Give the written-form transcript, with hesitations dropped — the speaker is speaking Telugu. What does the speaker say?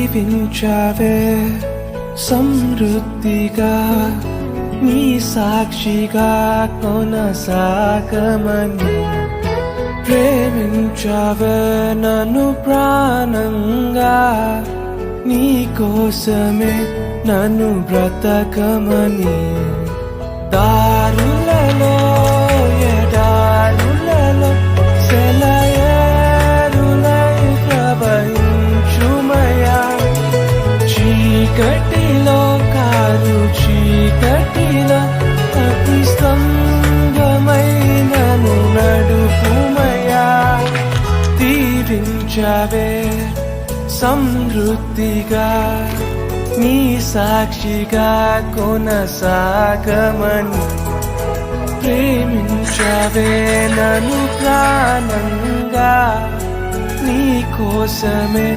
దీవించావే సమృద్ధిగా నీ సాక్షిగా కొనసాగమని ప్రేమించావే నన్ను ప్రాణంగా నీ కోసమే నన్ను బ్రతకమని దారులలో ఎడారులలో సెలయేరులై ప్రవహించుమయా చీకటిలో కారు చీకటిలో అతి స్తంభమై నన్ను నడుపుమయా దీవించావే సమృద్ధిగా నీ సాక్షిగా కొనసాగమని ప్రేమించావే నన్ను ప్రాణంగా నీ కోసమే